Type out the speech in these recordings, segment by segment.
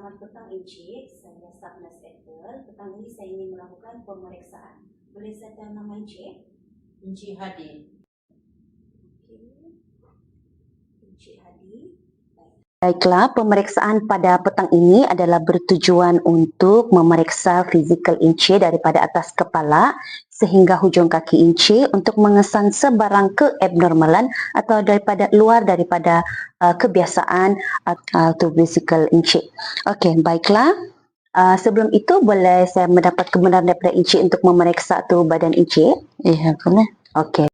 Selamat petang Encik, saya Sabnas Ethel. Petang ini saya ingin melakukan pemeriksaan. Boleh saya tahu nama Encik? Encik Hadi. Okey. Encik Hadi. Baiklah, pemeriksaan pada petang ini adalah bertujuan untuk memeriksa fizikal Encik daripada atas kepala sehingga hujung kaki Encik untuk mengesan sebarang keabnormalan atau luar daripada kebiasaan atau fizikal Encik. Okey, baiklah. Sebelum itu boleh saya mendapat kebenaran daripada Encik untuk memeriksa tu badan Encik? Iya, boleh. Okey.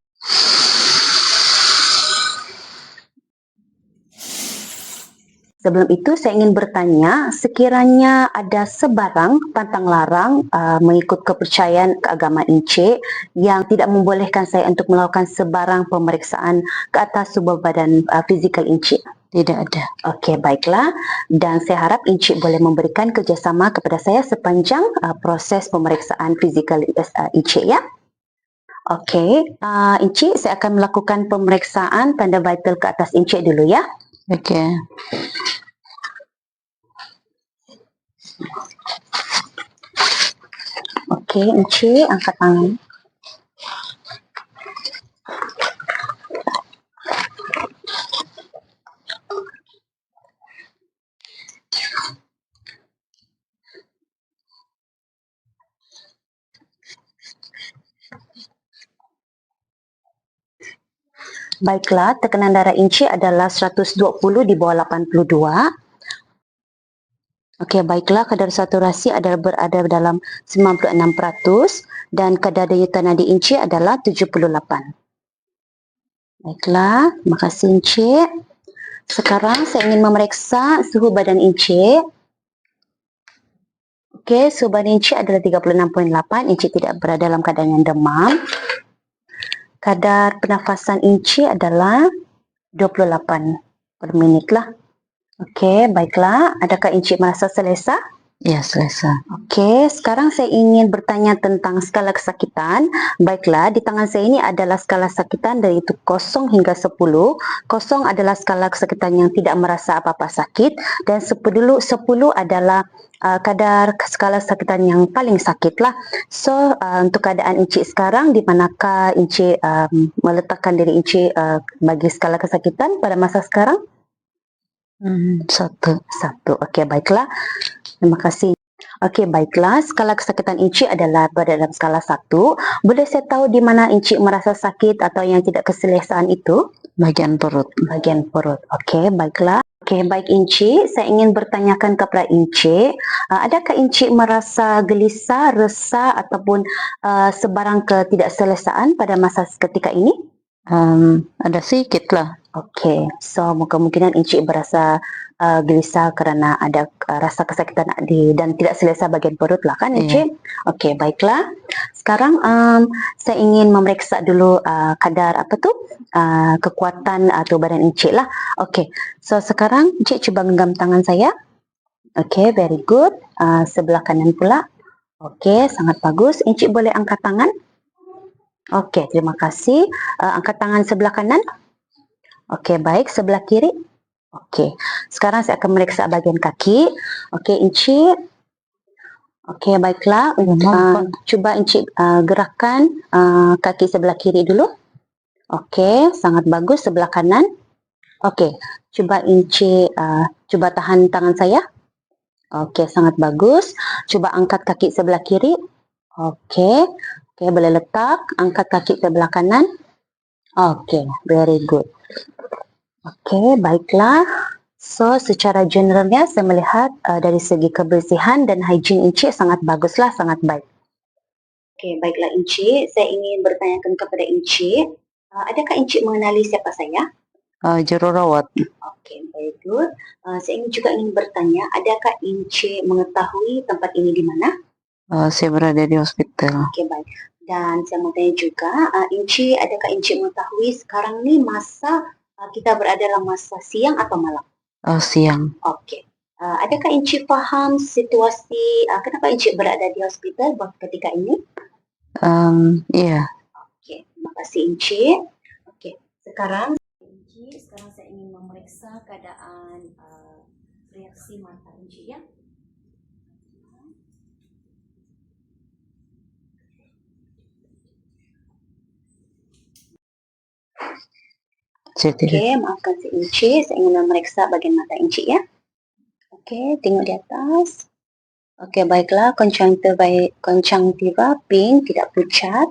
Sebelum itu saya ingin bertanya, sekiranya ada sebarang pantang larang mengikut kepercayaan keagamaan Encik yang tidak membolehkan saya untuk melakukan sebarang pemeriksaan ke atas tubuh badan fizikal Encik? Tidak ada. Okey, baiklah. Dan saya harap Encik boleh memberikan kerjasama kepada saya sepanjang proses pemeriksaan fizikal Encik, ya. Okey, Encik, saya akan melakukan pemeriksaan tanda vital ke atas Encik dulu, ya. Okey. Okey, Encik, angkat tangan. Baiklah, tekanan darah Encik adalah 120 di bawah 82. Okey, baiklah, kadar saturasi adalah berada dalam 96% dan kadar denyut nadi Encik adalah 78. Baiklah, terima kasih Encik. Sekarang saya ingin memeriksa suhu badan Encik. Okey, suhu badan Encik adalah 36.8. Encik tidak berada dalam keadaan yang demam. Kadar pernafasan Encik adalah 28 per minit lah. Okey, baiklah. Adakah Encik merasa selesa? Ya, selesa. Okey, sekarang saya ingin bertanya tentang skala kesakitan. Baiklah, di tangan saya ini adalah skala kesakitan dari itu 0 hingga 10. 0 adalah skala kesakitan yang tidak merasa apa-apa sakit dan 10 adalah kadar skala kesakitan yang paling sakit lah. So, untuk keadaan Encik sekarang, di manakah Encik meletakkan diri Encik bagi skala kesakitan pada masa sekarang? 1. Okey, baiklah. Terima kasih. Okey, baiklah. Skala kesakitan Encik adalah berada dalam skala 1. Boleh saya tahu di mana Encik merasa sakit atau yang tidak keselesaan itu? Bagian perut. Bagian perut. Okey, baiklah. Okey, baik Encik. Saya ingin bertanyakan kepada Encik, adakah Encik merasa gelisah, resah ataupun sebarang ketidakselesaan pada masa ketika ini? Ada sedikit lah. Okey, so kemungkinan Encik berasa gelisah kerana ada rasa kesakitan dan tidak selesa bahagian perut lah kan Encik? Okey, baiklah. Sekarang saya ingin memeriksa dulu kadar kekuatan tubuh badan Encik lah. Okey, so sekarang Encik cuba genggam tangan saya. Okey, very good. Sebelah kanan pula. Okey, sangat bagus. Encik boleh angkat tangan? Okey, terima kasih. Angkat tangan sebelah kanan. Okey, baik. Sebelah kiri. Okey. Sekarang saya akan memeriksa bahagian kaki. Okey, Encik. Okey, baiklah. Cuba Encik gerakkan kaki sebelah kiri dulu. Okey, sangat bagus. Sebelah kanan. Okey, cuba Encik cuba tahan tangan saya. Okey, sangat bagus. Cuba angkat kaki sebelah kiri. Okey. Okey, boleh letak. Angkat kaki sebelah kanan. Okey, very good. Okey, baiklah. So, secara generalnya saya melihat dari segi kebersihan dan higien Encik sangat baguslah, sangat baik. Okey, baiklah Encik. Saya ingin bertanyakan kepada Encik, adakah Encik mengenali siapa saya? Jururawat. Okey, very good. Saya juga ingin bertanya, adakah Encik mengetahui tempat ini di mana? Saya berada di hospital. Okey, baik. Dan saya mau tanya juga, Encik, adakah Encik mengetahui sekarang ni masa kita berada dalam masa siang atau malam? Siang. Okey. Adakah Encik faham situasi kenapa Encik berada di hospital ketika ini? Iya. Okey, terima kasih Encik. Okey, sekarang Encik, sekarang saya ingin memeriksa keadaan reaksi mata Encik, ya. Saya tidak. Okey, maafkan si Encik, saya ingin memeriksa bahagian mata Encik ya. Okey, tengok di atas. Okey, baiklah, konjungtiva pink, tidak pucat.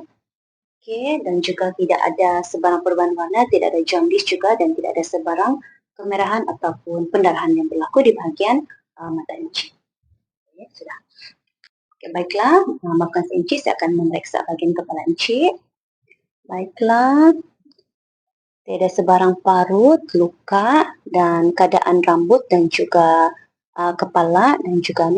Okey, dan juga tidak ada sebarang perubahan warna, tidak ada jaundice juga dan tidak ada sebarang kemerahan ataupun pendarahan yang berlaku di bahagian mata Encik. Okey, sudah. Okey, baiklah, maafkan si Encik, saya akan memeriksa bahagian kepala Encik. Baiklah. Tiada sebarang parut, luka dan keadaan rambut dan juga kepala dan juga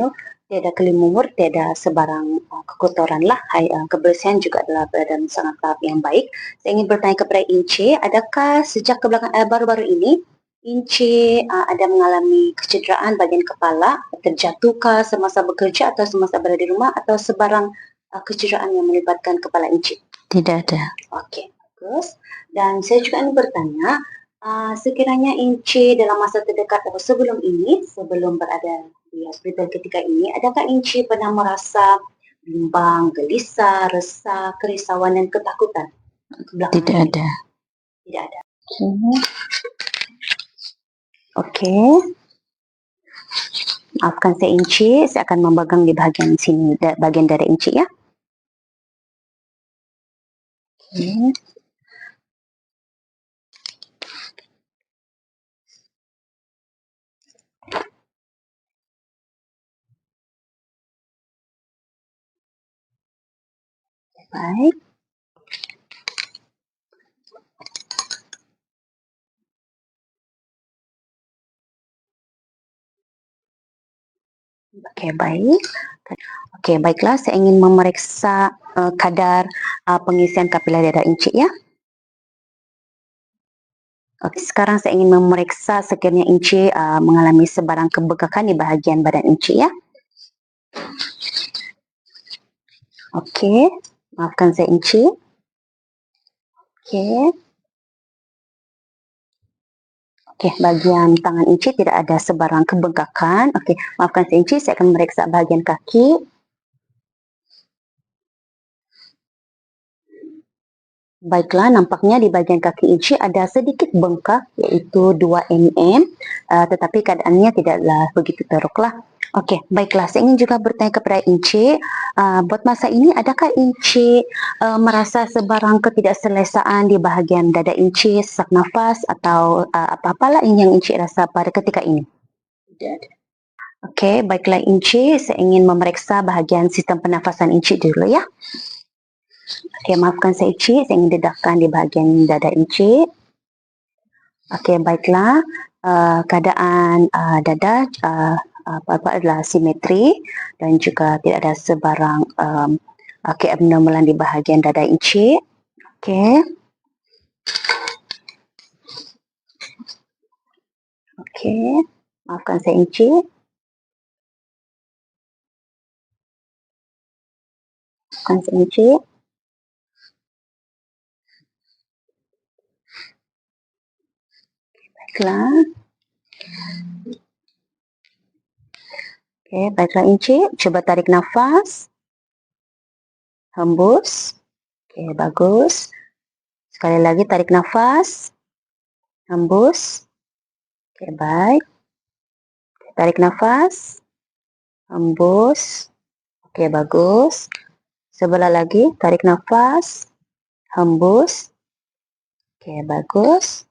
tiada kelimumur, tiada sebarang kekotoran lah. Kebersihan juga adalah dalam sangat tahap yang baik. Saya ingin bertanya kepada Encik, adakah sejak baru-baru ini Encik ada mengalami kecederaan bahagian kepala, terjatuhkah semasa bekerja atau semasa berada di rumah atau sebarang kecederaan yang melibatkan kepala Encik? Tidak ada. Okey, bagus. Dan saya juga ingin bertanya, sekiranya Encik dalam masa terdekat atau sebelum ini, sebelum berada di hospital ketika ini, adakah Encik pernah merasa bimbang, gelisah, resah, kerisauan dan ketakutan? Tidak ada. Tidak ada. Okey. Maafkan saya Encik, saya akan memegang di bahagian sini, bahagian dada Encik ya. Okey. Baik. Okey, baik. Okey, baiklah. Saya ingin memeriksa kadar pengisian kapilar dada Encik ya. Okey, sekarang saya ingin memeriksa sekiranya Encik mengalami sebarang kebekakan di bahagian badan Encik ya. Okey, maafkan saya Encik. Okey. Okey, bahagian tangan Encik tidak ada sebarang kebengkakan. Okey, maafkan saya Encik, saya akan memeriksa bahagian kaki. Baiklah, nampaknya di bahagian kaki Encik ada sedikit bengkak iaitu 2 mm, tetapi keadaannya tidaklah begitu teruklah. Okey, baiklah. Saya ingin juga bertanya kepada Encik, buat masa ini adakah Encik merasa sebarang ketidakselesaan di bahagian dada Encik, sesak nafas atau apa-apalah yang Encik rasa pada ketika ini? Tidak ada. Okey, baiklah Encik, saya ingin memeriksa bahagian sistem pernafasan Encik dulu ya. Okey, maafkan saya Encik, saya ingin dedahkan di bahagian dada Encik. Okey, baiklah. Keadaan dada apa adalah simetri dan juga tidak ada sebarang keabnormalan di bahagian dada Encik. Okey. Okey, maafkan saya Encik. Maafkan saya Encik. Baiklah. Okey, baiklah Encik. Cuba tarik nafas. Hembus. Okey, bagus. Sekali lagi tarik nafas. Hembus. Okey, baik. Tarik nafas. Hembus. Okey, bagus. Sebelah lagi, tarik nafas. Hembus. Okey, bagus.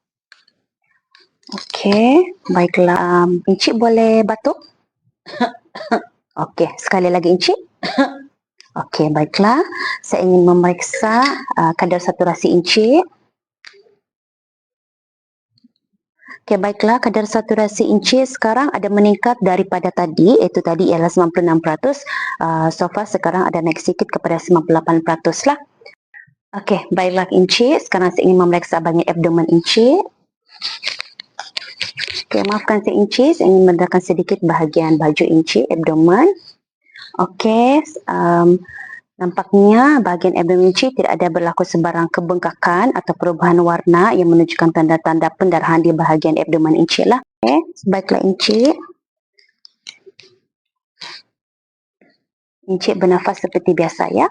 Okey, baiklah. Encik boleh batuk? Okey, sekali lagi Encik. Okey, baiklah. Saya ingin memeriksa kadar saturasi Encik. Okey, baiklah. Kadar saturasi Encik sekarang ada meningkat daripada tadi, iaitu tadi ialah 96%. So far sekarang ada naik sikit kepada 98% lah. Okey, baiklah Encik. Sekarang saya ingin memeriksa bahagian abdomen Encik. Okey, maafkan saya Encik, saya ingin mendedahkan sedikit bahagian baju Encik, abdomen. Okey, nampaknya bahagian abdomen Encik tidak ada berlaku sebarang kebengkakan atau perubahan warna yang menunjukkan tanda-tanda pendarahan di bahagian abdomen Encik lah. Okey, baiklah Encik. Encik bernafas seperti biasa ya.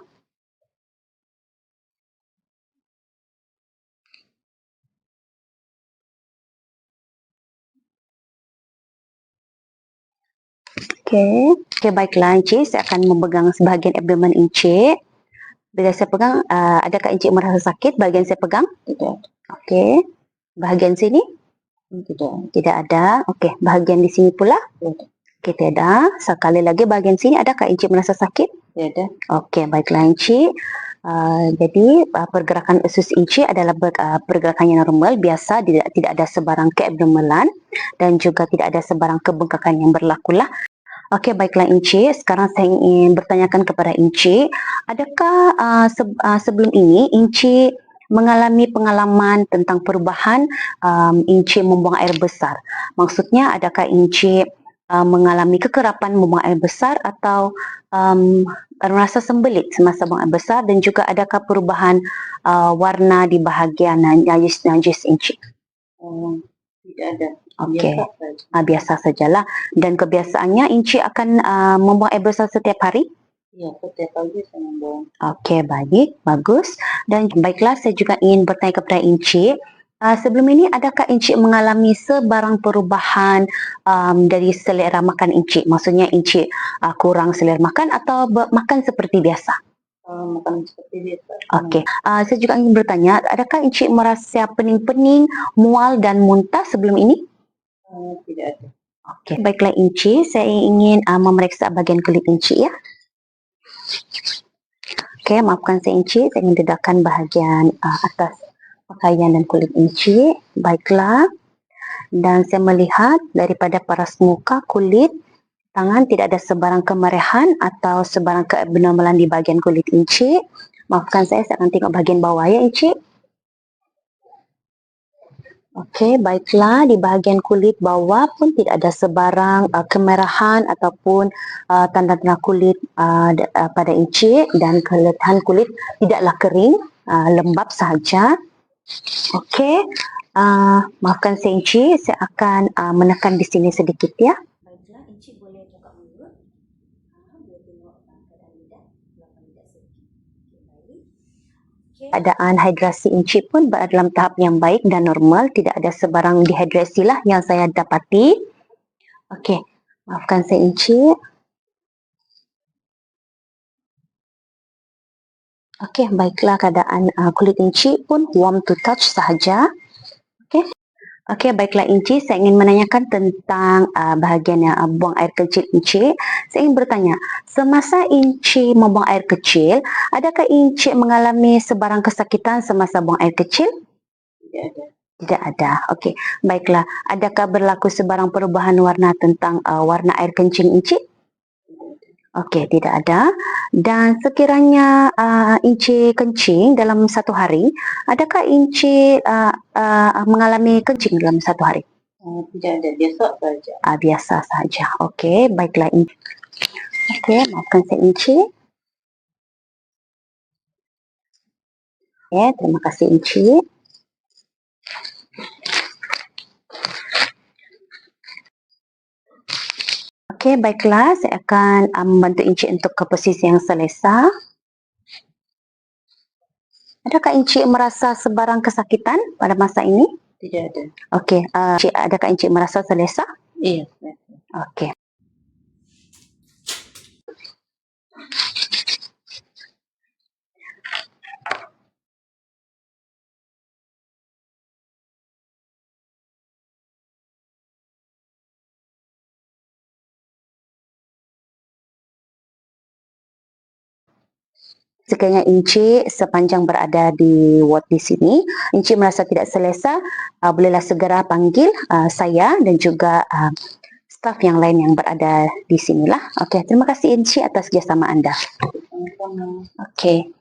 Okey, baiklah Encik, saya akan memegang sebahagian abdomen Encik. Bila saya pegang, adakah Encik merasa sakit bahagian saya pegang? Tidak. Okey. Bahagian sini? Tidak. Tidak ada. Okey, bahagian di sini pula? Tidak. Okey, tidak. Sekali lagi bahagian sini, adakah Encik merasa sakit? Tidak. Okey, baiklah Encik. Jadi pergerakan usus Encik adalah pergerakan yang normal, biasa, tidak ada sebarang keabnormalan dan juga tidak ada sebarang kebengkakan yang berlaku lah. Okey, baiklah Encik. Sekarang saya ingin bertanyakan kepada Encik, adakah sebelum ini Encik mengalami pengalaman tentang perubahan Encik membuang air besar? Maksudnya, adakah Encik mengalami kekerapan membuang air besar atau merasa sembelit semasa buang air besar, dan juga adakah perubahan warna di bahagian najis Encik? Tidak ada. Okey, biasa sajalah. Dan kebiasaannya Encik akan membuang air besar setiap hari? Ya, setiap pagi saya membuang. Okey, baik, bagus. Dan baiklah, saya juga ingin bertanya kepada Encik, sebelum ini adakah Encik mengalami sebarang perubahan dari selera makan Encik? Maksudnya Encik kurang selera makan atau makan seperti biasa? Makan seperti biasa. Okey, saya juga ingin bertanya, adakah Encik merasa pening-pening, mual dan muntah sebelum ini? Tidak ada. Okey, baiklah Encik, saya ingin memeriksa bahagian kulit Encik ya. Okey, maafkan saya Encik, saya ingin dedahkan bahagian atas pakaian dan kulit Encik. Baiklah. Dan saya melihat daripada paras muka, kulit, tangan tidak ada sebarang kemerahan atau sebarang keabnormalan di bahagian kulit Encik. Maafkan saya akan tengok bahagian bawah ya Encik. Okey, baiklah, di bahagian kulit bawah pun tidak ada sebarang kemerahan ataupun tanda-tanda kulit pada Encik, dan keletahan kulit tidaklah kering, lembap sahaja. Okey, maafkan saya Encik, saya akan menekan di sini sedikit ya. Baiklah, Encik boleh buka mulut. Boleh tengok keadaan lidah, belakang lidah sedikit. Baik. Keadaan hidrasi Encik pun berada dalam tahap yang baik dan normal, tidak ada sebarang dehidrasi lah yang saya dapati. Okey, maafkan saya Encik. Okey, baiklah, keadaan kulit Encik pun warm to touch sahaja. Okey. Okey, baiklah Encik, saya ingin menanyakan tentang bahagian buang air kecil Encik. Saya ingin bertanya, semasa Encik membuang air kecil, adakah Encik mengalami sebarang kesakitan semasa buang air kecil? Tidak ada. Tidak ada. Okey, baiklah. Adakah berlaku sebarang perubahan warna tentang warna air kencing Encik? Okey, tidak ada. Dan sekiranya Encik kencing dalam satu hari, adakah Encik mengalami kencing dalam satu hari? Tidak ada, biasa saja. Biasa saja. Okey, baiklah Encik. Okey, maafkan saya Encik. Terima kasih Encik. Okey, baiklah, saya akan membantu Encik untuk ke posisi yang selesa. Adakah Encik merasa sebarang kesakitan pada masa ini? Tidak ada. Okey, adakah Encik merasa selesa? Iya. Okey. Sekiranya Encik sepanjang berada di ward di sini, Encik merasa tidak selesa, bolehlah segera panggil saya dan juga staf yang lain yang berada di sinilah. Okey, terima kasih Encik atas kerjasama anda. Sama-sama. Okey.